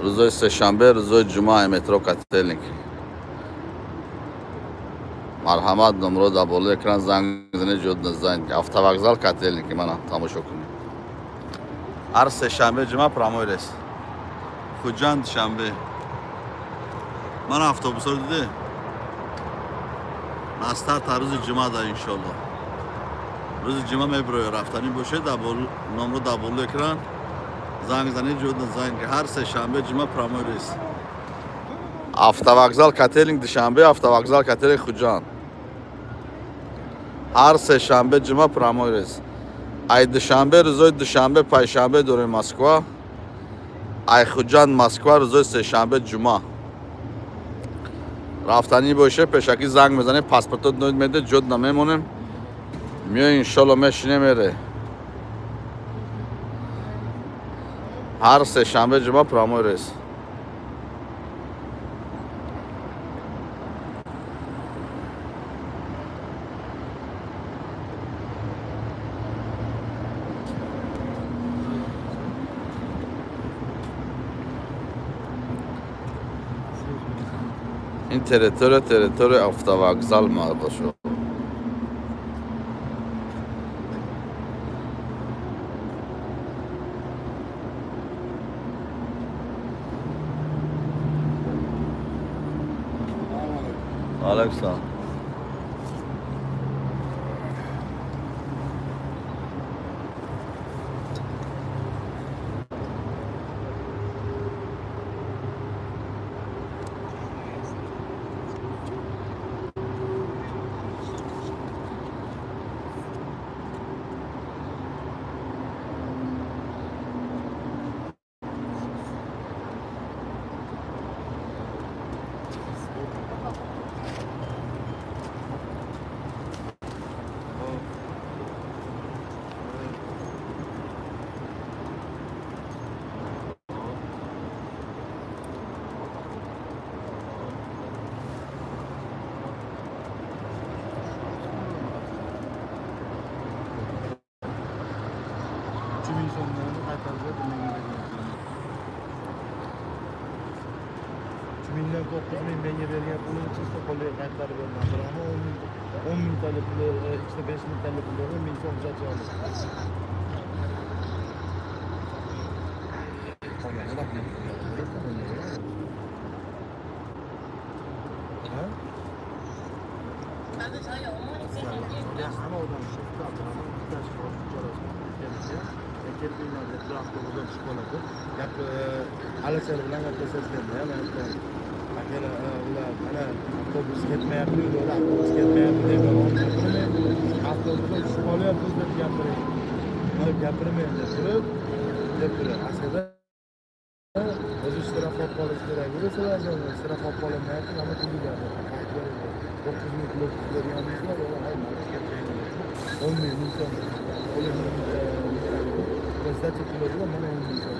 روزای سه‌شنبه، روزای جمعه مترو کاتلینگ. مرحمت نمرو در بالا اکران زنگ بزنید جد نزنید. автовокзал کاتلینگ منو تماشا کنید. هر سه‌شنبه جمعه پراموی رس. خوجند شنبه. من افطوبوس رو دیده. ناستا تا روز جمعه دا انشالله. روز جمعه میبره رفتنی باشه در بالا نمرو در بالا اکران زنگ زنید جد نزنید که هر سه‌شنبه جمعه پراموی رس. автовокзал کاتلینگ دوشنبه автовокзал کاتلینگ خوجند. هر سه‌شنبه جمعه پراموی رس. ای دوشنبه روزای دوشنبه پنجشنبه دور مسکو. ای خوجند مسکو روزای سه‌شنبه جمعه. رفتنی باشه پیشکی زنگ میزنه پاسپورتت نوید میده جد نمیمونیم. میای انشالله میشینه میره. هر سه‌شنبه جمعه پراموی رس. این تریتوری автовокзал ما باشه. Alexa. Mindan 9.000 menga bergan pulni ichida qo'lga qaytarib bermadi. Ammo 10.000 talik puli, ichida 5.000 talik pulni 1000 so'm charcha oldi. Alasar bilan gaplashayotganda men aytdim. Agar ular mana avtobus ketmayapti, yo'l avtobus ketmayapti deb gapirmang. Avtobusga tushib qolyapmiz deb gapiring. Mana gapirmang deb turib, aslida o'zi shtraf olib qolish kerak. O'zi shtraf olib qolinmayapti, mana pulga 9.000 pul berganimizda yo'q, hayır, ketmaydi. 10.000 so'm. Sdача pulida mana 10.000 so'm.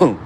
Excuse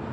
me.